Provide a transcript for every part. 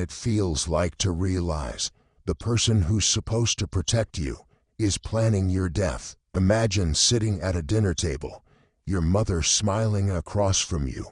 it feels like to realize the person who's supposed to protect you is planning your death. Imagine sitting at a dinner table, your mother smiling across from you,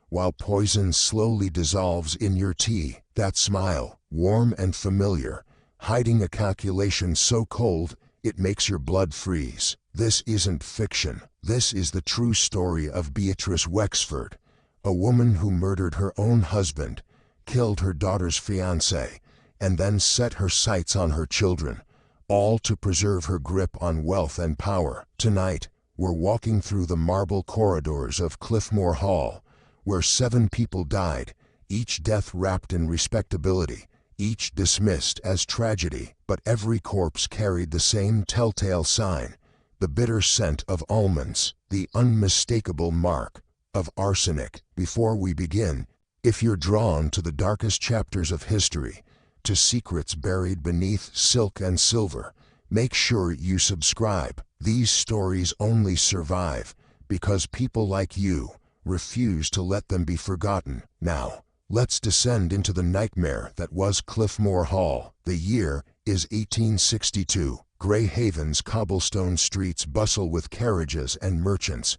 while poison slowly dissolves in your tea. That smile, warm and familiar, hiding a calculation so cold it makes your blood freeze. This isn't fiction. This is the true story of Beatrice Wexford, a woman who murdered her own husband, killed her daughter's fiancé, and then set her sights on her children, all to preserve her grip on wealth and power. Tonight, we're walking through the marble corridors of Cliffmore Hall, where 7 people died, each death wrapped in respectability, each dismissed as tragedy, but every corpse carried the same telltale sign: the bitter scent of almonds, the unmistakable mark of arsenic. Before we begin, if you're drawn to the darkest chapters of history, to secrets buried beneath silk and silver, make sure you subscribe. These stories only survive because people like you refuse to let them be forgotten. Now, let's descend into the nightmare that was Cliffmore Hall. The year is 1862. Grey Haven's cobblestone streets bustle with carriages and merchants,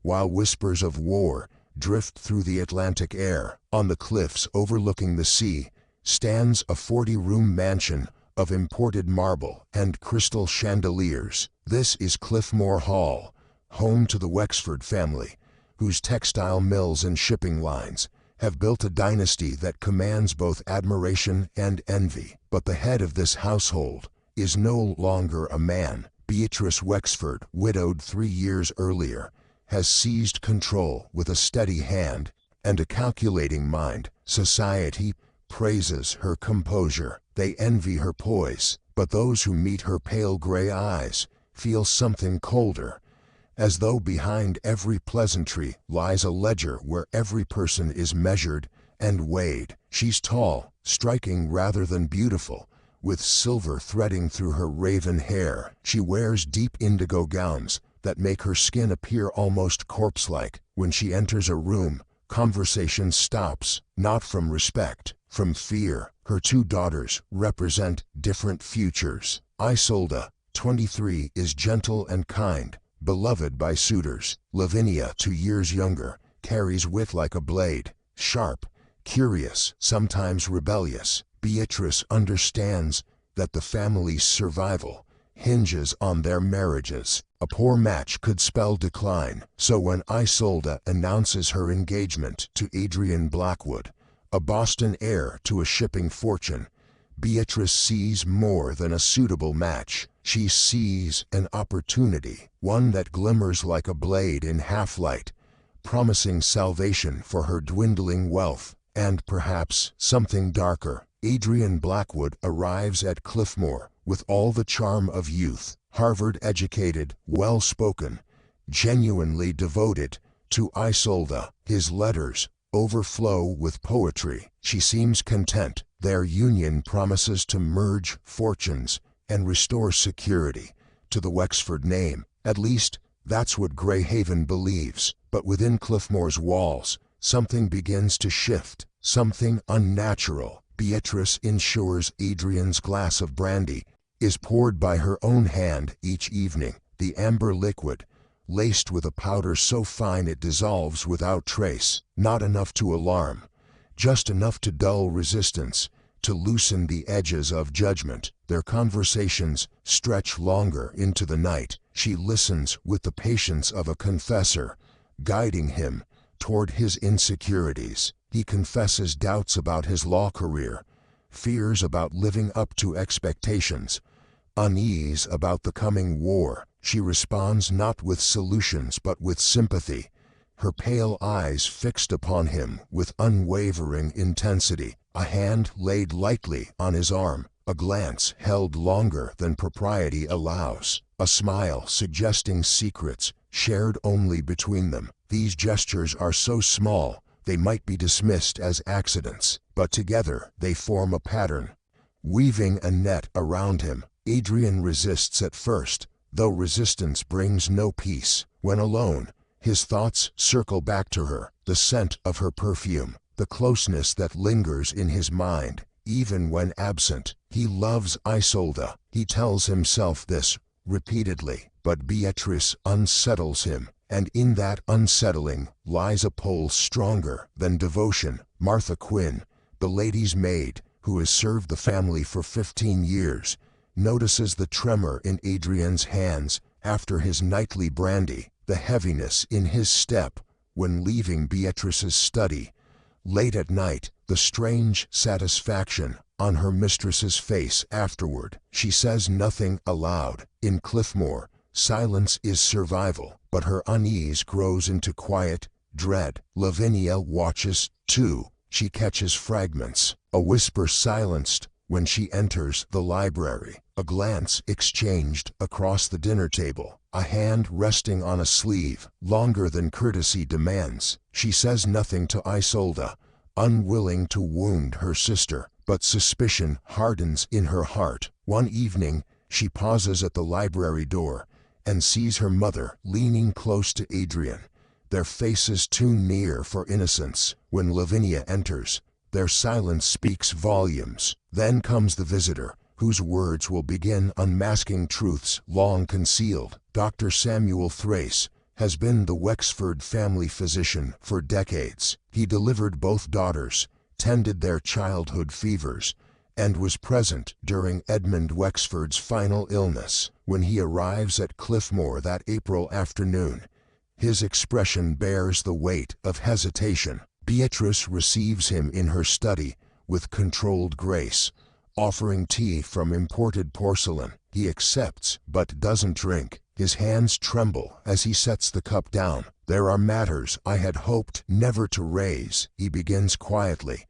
while whispers of war drift through the Atlantic air. On the cliffs overlooking the sea stands a 40-room mansion of imported marble and crystal chandeliers. This is Cliffmore Hall, home to the Wexford family, whose textile mills and shipping lines have built a dynasty that commands both admiration and envy. But the head of this household is no longer a man. Beatrice Wexford, widowed 3 years earlier, has seized control with a steady hand and a calculating mind. Society praises her composure. They envy her poise, but those who meet her pale gray eyes feel something colder, as though behind every pleasantry lies a ledger where every person is measured and weighed. She's tall, striking rather than beautiful, with silver threading through her raven hair. She wears deep indigo gowns that make her skin appear almost corpse-like. When she enters a room, conversation stops, not from respect, from fear. Her 2 daughters represent different futures. Isolde, 23, is gentle and kind, beloved by suitors. Lavinia, 2 years younger, carries wit like a blade, sharp, curious, sometimes rebellious. Beatrice understands that the family's survival hinges on their marriages. A poor match could spell decline. So when Isolde announces her engagement to Adrian Blackwood, a Boston heir to a shipping fortune, Beatrice sees more than a suitable match. She sees an opportunity, one that glimmers like a blade in half-light, promising salvation for her dwindling wealth, and perhaps something darker. Adrian Blackwood arrives at Cliffmore with all the charm of youth, Harvard-educated, well-spoken, genuinely devoted to Isolde. His letters overflow with poetry. She seems content. Their union promises to merge fortunes and restore security to the Wexford name. At least, that's what Grey Haven believes. But within Cliffmore's walls, something begins to shift, something unnatural. Beatrice ensures Adrian's glass of brandy is poured by her own hand each evening. The amber liquid, laced with a powder so fine it dissolves without trace. Not enough to alarm, just enough to dull resistance, to loosen the edges of judgment. Their conversations stretch longer into the night. She listens with the patience of a confessor, guiding him toward his insecurities. He confesses doubts about his law career, fears about living up to expectations, unease about the coming war. She responds not with solutions but with sympathy, her pale eyes fixed upon him with unwavering intensity. A hand laid lightly on his arm, a glance held longer than propriety allows, a smile suggesting secrets shared only between them. These gestures are so small they might be dismissed as accidents, but together they form a pattern, weaving a net around him. Adrian resists at first, though resistance brings no peace. When alone, his thoughts circle back to her, the scent of her perfume, the closeness that lingers in his mind. even when absent. He loves Isolde. He tells himself this repeatedly, but Beatrice unsettles him, and in that unsettling lies a pull stronger than devotion. Martha Quinn, the lady's maid, who has served the family for 15 years, notices the tremor in Adrian's hands after his nightly brandy, the heaviness in his step when leaving Beatrice's study. Late at night, the strange satisfaction on her mistress's face afterward. She says nothing aloud. In Cliffmore, silence is survival, but her unease grows into quiet dread. Lavinia watches, too. She catches fragments, a whisper silenced when she enters the library, a glance exchanged across the dinner table, a hand resting on a sleeve longer than courtesy demands. She says nothing to Isolde, unwilling to wound her sister, but suspicion hardens in her heart. One evening, she pauses at the library door and sees her mother leaning close to Adrian, their faces too near for innocence. When Lavinia enters, their silence speaks volumes. Then comes the visitor, whose words will begin unmasking truths long concealed. Dr. Samuel Thrace has been the Wexford family physician for decades. He delivered both daughters, tended their childhood fevers, and was present during Edmund Wexford's final illness. When he arrives at Cliffmore that April afternoon, his expression bears the weight of hesitation. Beatrice receives him in her study with controlled grace, offering tea from imported porcelain. He accepts but doesn't drink. His hands tremble as he sets the cup down. "There are matters I had hoped never to raise," he begins quietly,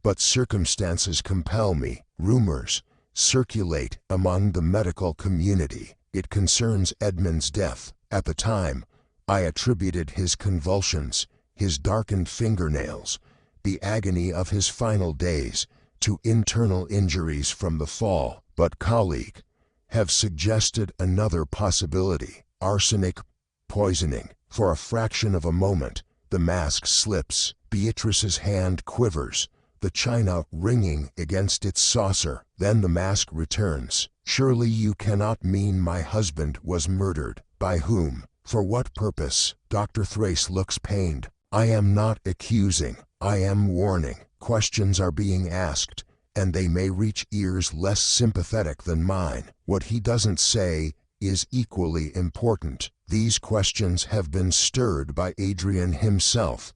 "but circumstances compel me. Rumors circulate among the medical community. It concerns Edmund's death. At the time, I attributed his convulsions, his darkened fingernails, the agony of his final days, to internal injuries from the fall. But colleagues have suggested another possibility: arsenic poisoning." For a fraction of a moment, the mask slips. Beatrice's hand quivers, the china ringing against its saucer. Then the mask returns. "Surely you cannot mean my husband was murdered. By whom? For what purpose?" Dr. Thrace looks pained. "I am not accusing, I am warning. Questions are being asked, and they may reach ears less sympathetic than mine. What he doesn't say is equally important." These questions have been stirred by Adrian himself,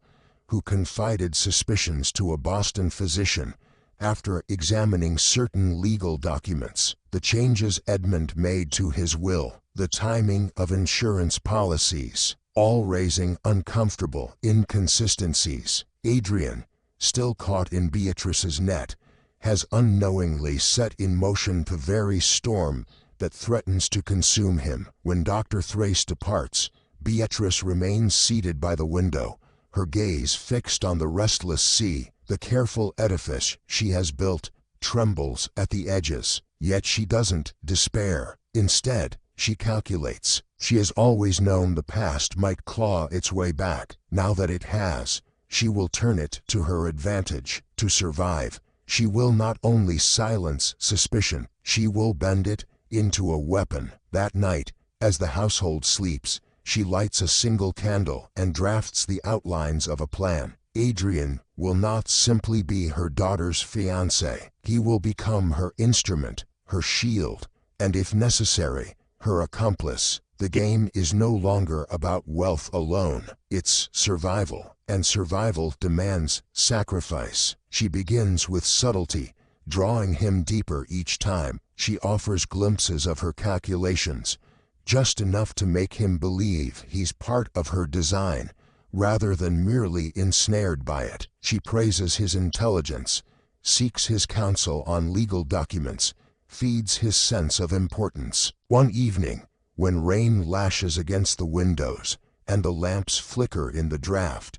who confided suspicions to a Boston physician after examining certain legal documents. The changes Edmund made to his will, the timing of insurance policies, all raising uncomfortable inconsistencies. Adrian, still caught in Beatrice's net, has unknowingly set in motion the very storm that threatens to consume him. When Dr. Thrace departs, Beatrice remains seated by the window, her gaze fixed on the restless sea. The careful edifice she has built trembles at the edges, yet she doesn't despair. Instead, she calculates. She has always known the past might claw its way back. Now that it has, she will turn it to her advantage. To survive, she will not only silence suspicion, she will bend it into a weapon. That night, as the household sleeps, she lights a single candle and drafts the outlines of a plan. Adrian will not simply be her daughter's fiancé. He will become her instrument, her shield, and if necessary, her accomplice. The game is no longer about wealth alone. It's survival, and survival demands sacrifice. She begins with subtlety, drawing him deeper each time. She offers glimpses of her calculations, just enough to make him believe he's part of her design, rather than merely ensnared by it. She praises his intelligence, seeks his counsel on legal documents, feeds his sense of importance. One evening, when rain lashes against the windows and the lamps flicker in the draft,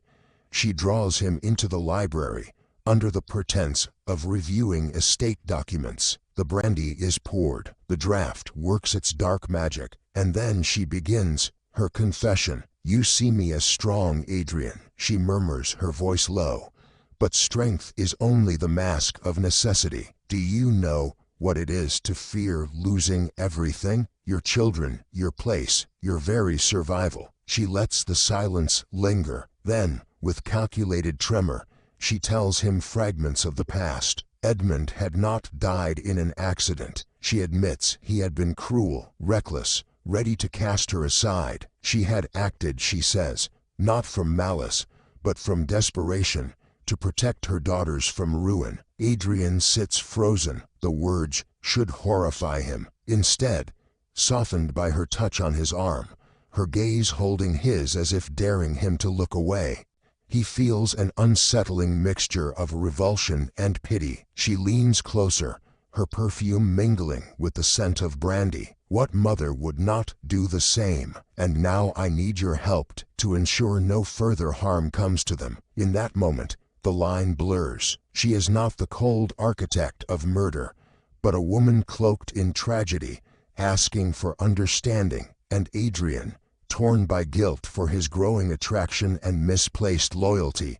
she draws him into the library under the pretense of reviewing estate documents. The brandy is poured, the draft works its dark magic, and then she begins her confession. "You see me as strong, Adrian," she murmurs, her voice low, But strength is only the mask of necessity. Do you know what it is to fear losing everything? Your children, your place, your very survival. She lets the silence linger. Then, with calculated tremor, she tells him fragments of the past. Edmund had not died in an accident. She admits he had been cruel, reckless, ready to cast her aside. She had acted, she says, not from malice, but from desperation, to protect her daughters from ruin. Adrian sits frozen. The words should horrify him. Instead, softened by her touch on his arm, her gaze holding his as if daring him to look away, he feels an unsettling mixture of revulsion and pity. She leans closer, her perfume mingling with the scent of brandy. What mother would not do the same? And now I need your help to ensure no further harm comes to them. In that moment, the line blurs. She is not the cold architect of murder, but a woman cloaked in tragedy, asking for understanding. And Adrian, torn by guilt for his growing attraction and misplaced loyalty,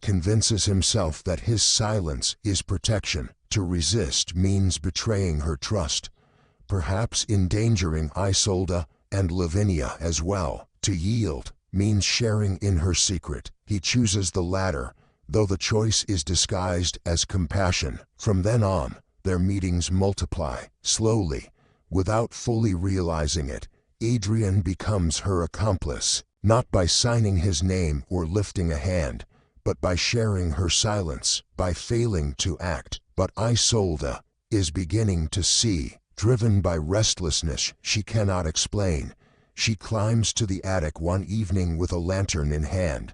convinces himself that his silence is protection. To resist means betraying her trust, perhaps endangering Isolde and Lavinia as well. To yield means sharing in her secret. He chooses the latter, though the choice is disguised as compassion. From then on, their meetings multiply. Slowly, without fully realizing it, Adrian becomes her accomplice, not by signing his name or lifting a hand, but by sharing her silence, by failing to act. But Isolde is beginning to see. Driven by restlessness she cannot explain, she climbs to the attic one evening with a lantern in hand,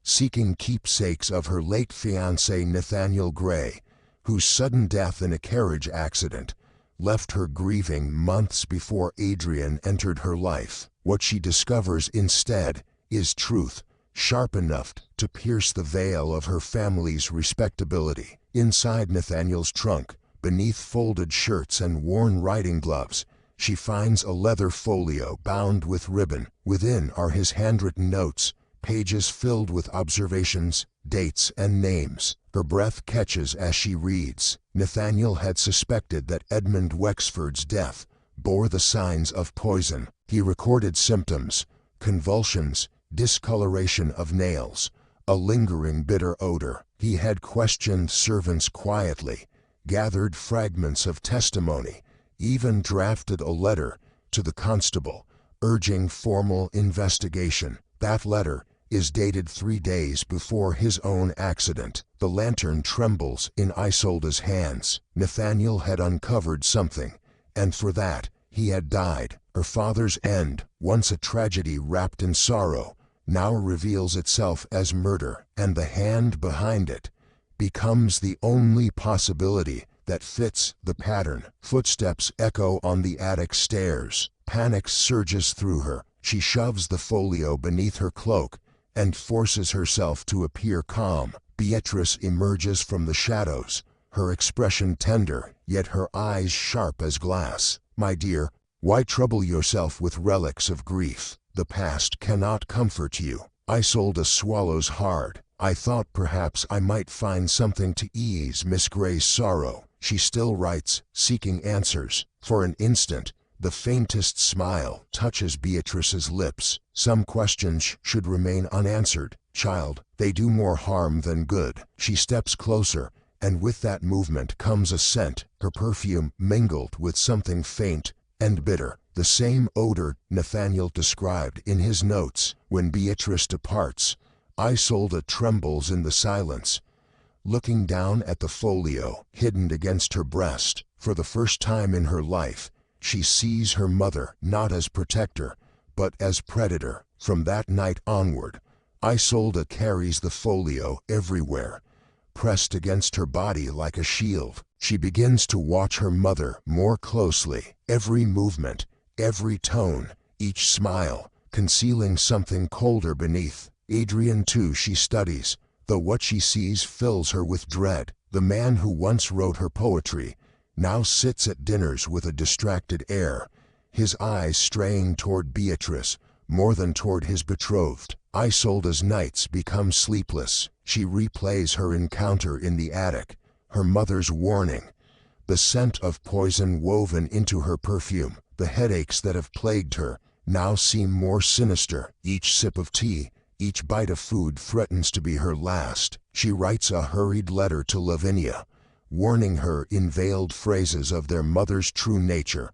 seeking keepsakes of her late fiancé Nathaniel Gray, whose sudden death in a carriage accident left her grieving months before Adrian entered her life. What she discovers instead is truth, sharp enough to pierce the veil of her family's respectability. Inside Nathaniel's trunk, beneath folded shirts and worn riding gloves, she finds a leather folio bound with ribbon. Within are his handwritten notes, pages filled with observations, dates, and names. Her breath catches as she reads. Nathaniel had suspected that Edmund Wexford's death bore the signs of poison. He recorded symptoms: convulsions, discoloration of nails, a lingering bitter odor. He had questioned servants quietly, gathered fragments of testimony, even drafted a letter to the constable, urging formal investigation. That letter is dated 3 days before his own accident. The lantern trembles in Isolde's hands. Nathaniel had uncovered something, and for that, he had died. Her father's end, once a tragedy wrapped in sorrow, now reveals itself as murder, and the hand behind it becomes the only possibility that fits the pattern. Footsteps echo on the attic stairs. Panic surges through her. She shoves the folio beneath her cloak and forces herself to appear calm. Beatrice emerges from the shadows, her expression tender, yet her eyes sharp as glass. "My dear, why trouble yourself with relics of grief? The past cannot comfort you." Isolde swallows hard. "I thought perhaps I might find something to ease Miss Gray's sorrow." She still writes, seeking answers. For an instant, the faintest smile touches Beatrice's lips. Some questions should remain unanswered. "Child, they do more harm than good." She steps closer, and with that movement comes a scent, her perfume mingled with something faint and bitter, the same odor Nathaniel described in his notes. When Beatrice departs, Isolde trembles in the silence, looking down at the folio hidden against her breast. For the first time in her life, she sees her mother not as protector, but as predator. From that night onward, Isolde carries the folio everywhere, pressed against her body like a shield. She begins to watch her mother more closely. Every movement, every tone, each smile, concealing something colder beneath. Adrian too she studies, though what she sees fills her with dread. The man who once wrote her poetry now sits at dinners with a distracted air, his eyes straying toward Beatrice, more than toward his betrothed. Isolda's nights become sleepless. She replays her encounter in the attic, her mother's warning, the scent of poison woven into her perfume. The headaches that have plagued her now seem more sinister. Each sip of tea, each bite of food threatens to be her last. She writes a hurried letter to Lavinia, warning her in veiled phrases of their mother's true nature,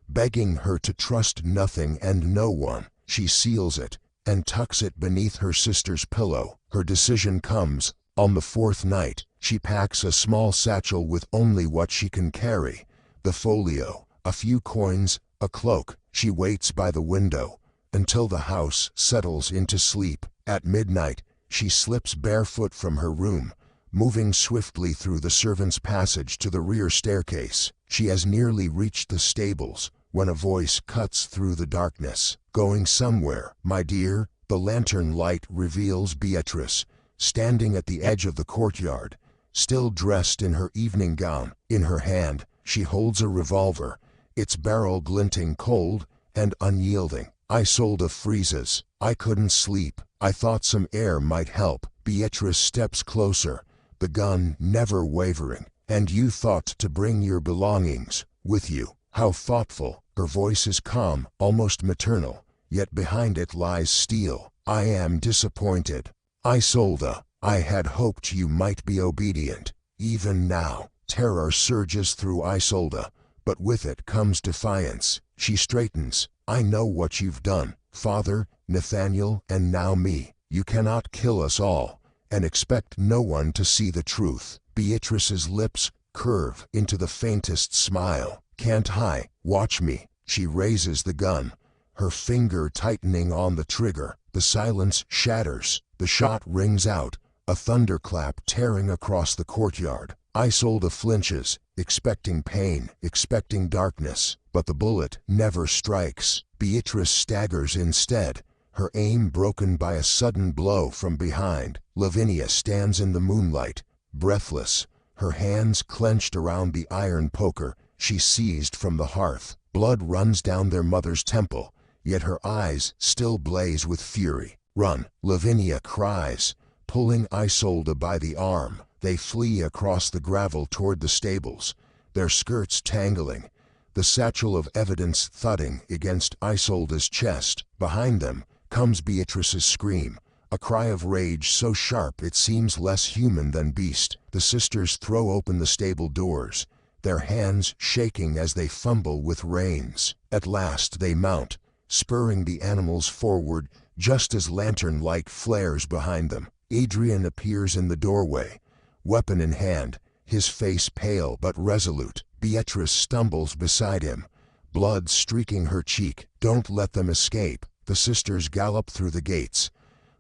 begging her to trust nothing and no one. She seals it and tucks it beneath her sister's pillow. Her decision comes on the fourth night. She packs a small satchel with only what she can carry, the folio, a few coins, a cloak. She waits by the window until the house settles into sleep. At midnight, she slips barefoot from her room, moving swiftly through the servants' passage to the rear staircase. She has nearly reached the stables when a voice cuts through the darkness. "Going somewhere, my dear?" The lantern light reveals Beatrice, standing at the edge of the courtyard, still dressed in her evening gown. In her hand, she holds a revolver, its barrel glinting cold and unyielding. Isolda freezes. "I couldn't sleep. I thought some air might help." Beatrice steps closer, the gun never wavering. "And you thought to bring your belongings with you. How thoughtful." Her voice is calm, almost maternal, yet behind it lies steel. "I am disappointed, Isolda. I had hoped you might be obedient." Even now, terror surges through Isolda, but with it comes defiance. She straightens. "I know what you've done, Father, Nathaniel, and now me. You cannot kill us all and expect no one to see the truth." Beatrice's lips curve into the faintest smile. "Can't I? Watch me." She raises the gun, her finger tightening on the trigger. The silence shatters. The shot rings out, a thunderclap tearing across the courtyard. Isolda flinches, expecting pain, expecting darkness, but the bullet never strikes. Beatrice staggers instead, her aim broken by a sudden blow from behind. Lavinia stands in the moonlight, breathless, her hands clenched around the iron poker she seized from the hearth. Blood runs down their mother's temple, yet her eyes still blaze with fury. "Run!" Lavinia cries, pulling Isolda by the arm. They flee across the gravel toward the stables, their skirts tangling, the satchel of evidence thudding against Isolda's chest. Behind them comes Beatrice's scream, a cry of rage so sharp it seems less human than beast. The sisters throw open the stable doors, their hands shaking as they fumble with reins. At last they mount, spurring the animals forward just as lantern light flares behind them. Adrian appears in the doorway, weapon in hand, his face pale but resolute. Beatrice stumbles beside him, blood streaking her cheek. "Don't let them escape." The sisters gallop through the gates,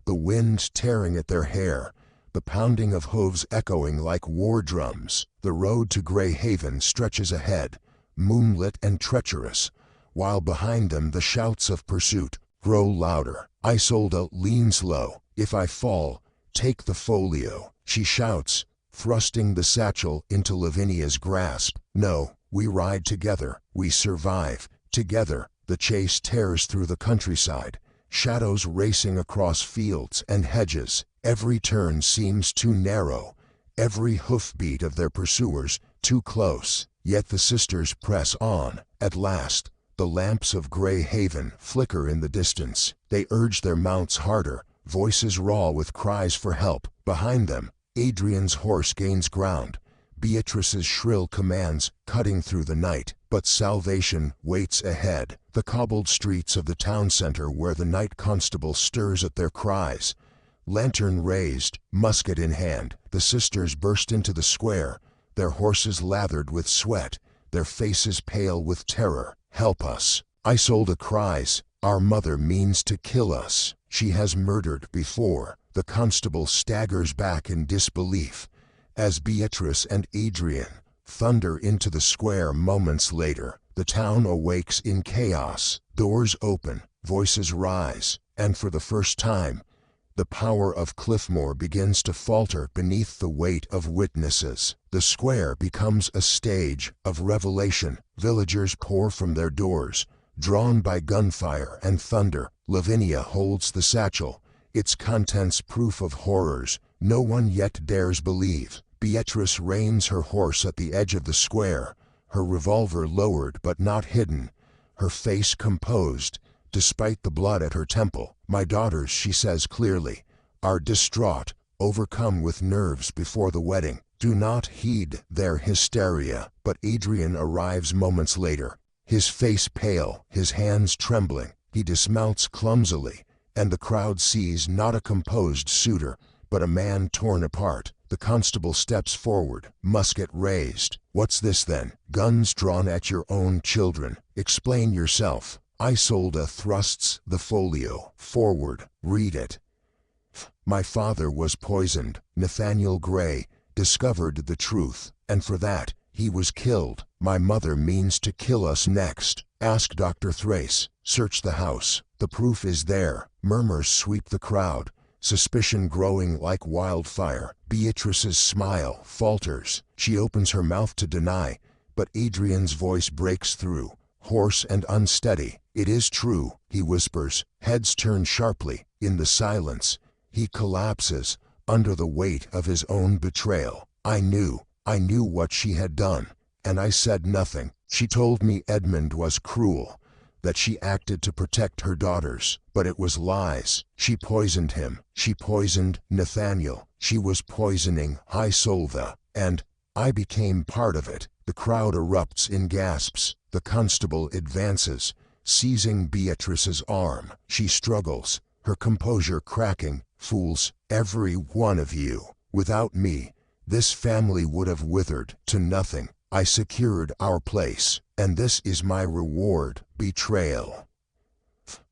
the wind tearing at their hair, the pounding of hooves echoing like war drums. The road to Grey Haven stretches ahead, moonlit and treacherous, while behind them the shouts of pursuit grow louder. Isolda leans low. "If I fall, take the folio," she shouts, thrusting the satchel into Lavinia's grasp. "No, we ride together, we survive together." The chase tears through the countryside, shadows racing across fields and hedges. Every turn seems too narrow, every hoofbeat of their pursuers too close. Yet the sisters press on. At last, the lamps of Grey Haven flicker in the distance. They urge their mounts harder, voices raw with cries for help. Behind them, Adrian's horse gains ground, Beatrice's shrill commands cutting through the night. But salvation waits ahead. The cobbled streets of the town center where the night constable stirs at their cries. Lantern raised, musket in hand, the sisters burst into the square, their horses lathered with sweat, their faces pale with terror. "Help us!" Isolda cries. "Our mother means to kill us. She has murdered before." The constable staggers back in disbelief as Beatrice and Adrian thunder into the square. Moments later, the town awakes in chaos. Doors open, voices rise, and for the first time, the power of Cliffmore begins to falter beneath the weight of witnesses. The square becomes a stage of revelation. Villagers pour from their doors, Drawn by gunfire and thunder, Lavinia holds the satchel, its contents proof of horrors no one yet dares believe. Beatrice reins her horse at the edge of the square, her revolver lowered but not hidden, her face composed, despite the blood at her temple. My daughters, she says clearly, are distraught, overcome with nerves before the wedding. Do not heed their hysteria. But Adrian arrives moments later, his face pale, his hands trembling. He dismounts clumsily, and the crowd sees not a composed suitor, but a man torn apart. The constable steps forward, musket raised. What's this then? Guns drawn at your own children. Explain yourself. Isolde thrusts the folio forward. Read it. My father was poisoned. Nathaniel Gray discovered the truth, and for that, he was killed. My mother means to kill us next. Ask Dr. Thrace. Search the house. The proof is there. Murmurs sweep the crowd, suspicion growing like wildfire. Beatrice's smile falters. She opens her mouth to deny, but Adrian's voice breaks through, hoarse and unsteady. It is true, he whispers. Heads turn sharply. In the silence, he collapses under the weight of his own betrayal. I knew what she had done, and I said nothing. She told me Edmund was cruel, that she acted to protect her daughters, but it was lies. She poisoned him. She poisoned Nathaniel. She was poisoning Isolde, and I became part of it. The crowd erupts in gasps. The constable advances, seizing Beatrice's arm. She struggles, her composure cracking. Fools, every one of you. Without me, this family would have withered to nothing. I secured our place, and this is my reward, betrayal.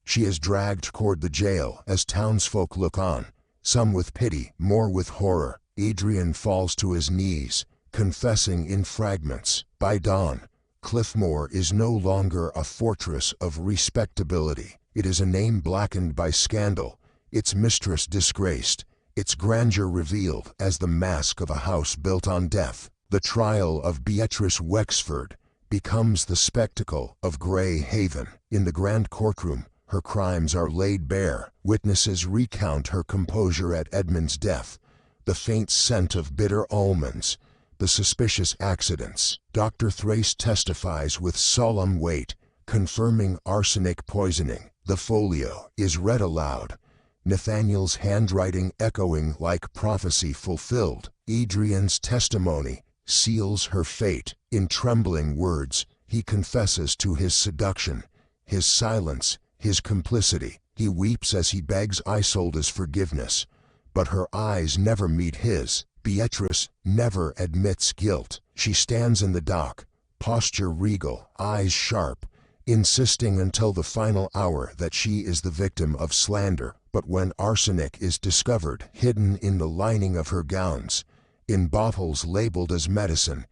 She is dragged toward the jail as townsfolk look on, some with pity, more with horror. Adrian falls to his knees, confessing in fragments. By dawn, Cliffmore is no longer a fortress of respectability. It is a name blackened by scandal, its mistress disgraced, its grandeur revealed as the mask of a house built on death. The trial of Beatrice Wexford becomes the spectacle of Grey Haven. In the grand courtroom, her crimes are laid bare. Witnesses recount her composure at Edmund's death, the faint scent of bitter almonds, the suspicious accidents. Dr. Thrace testifies with solemn weight, confirming arsenic poisoning. The folio is read aloud, Nathaniel's handwriting echoing like prophecy fulfilled. Adrian's testimony seals her fate. In trembling words, he confesses to his seduction, his silence, his complicity. He weeps as he begs Isolde's forgiveness, but her eyes never meet his. Beatrice never admits guilt. She stands in the dock, posture regal, eyes sharp, insisting until the final hour that she is the victim of slander. But when arsenic is discovered hidden in the lining of her gowns, in bottles labeled as medicine,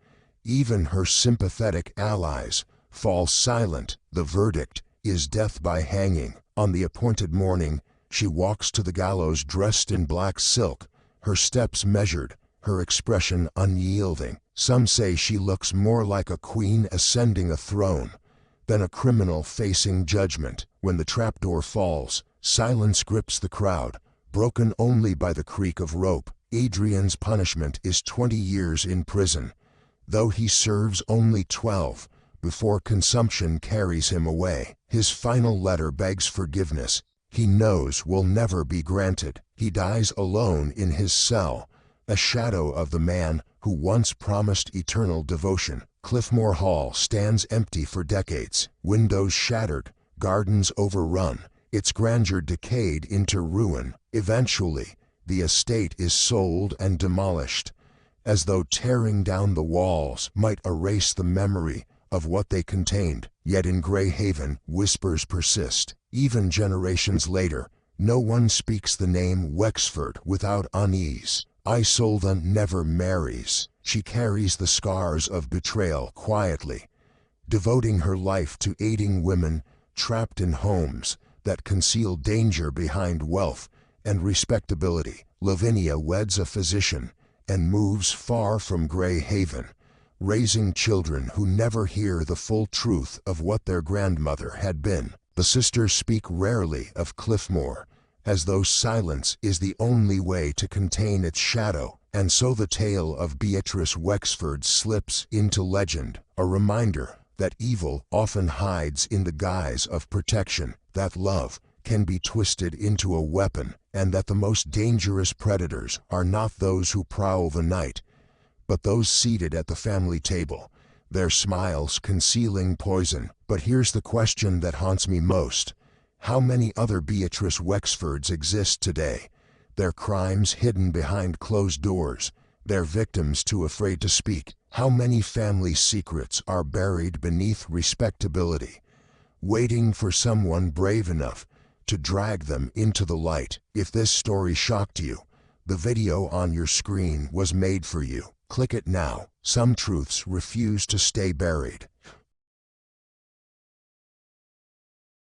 even her sympathetic allies fall silent. The verdict is death by hanging. On the appointed morning, she walks to the gallows dressed in black silk, her steps measured, her expression unyielding. Some say she looks more like a queen ascending a throne than a criminal facing judgment. When the trapdoor falls, silence grips the crowd, broken only by the creak of rope. Adrian's punishment is 20 years in prison, though he serves only 12 before consumption carries him away. His final letter begs forgiveness. He knows will never be granted. He dies alone in his cell, a shadow of the man who once promised eternal devotion. Cliffmore Hall stands empty for decades, windows shattered, gardens overrun, its grandeur decayed into ruin. Eventually, the estate is sold and demolished, as though tearing down the walls might erase the memory of what they contained. Yet in Grey Haven, whispers persist. Even generations later, no one speaks the name Wexford without unease. Isolde never marries. She carries the scars of betrayal quietly, devoting her life to aiding women trapped in homes that conceal danger behind wealth and respectability. Lavinia weds a physician and moves far from Grey Haven, raising children who never hear the full truth of what their grandmother had been. The sisters speak rarely of Cliffmore, as though silence is the only way to contain its shadow, and so the tale of Beatrice Wexford slips into legend, a reminder that evil often hides in the guise of protection, that love can be twisted into a weapon, and that the most dangerous predators are not those who prowl the night, but those seated at the family table, their smiles concealing poison. But here's the question that haunts me most. How many other Beatrice Wexfords exist today? Their crimes hidden behind closed doors, their victims too afraid to speak. How many family secrets are buried beneath respectability, waiting for someone brave enough to drag them into the light? If this story shocked you, the video on your screen was made for you. Click it now. Some truths refuse to stay buried.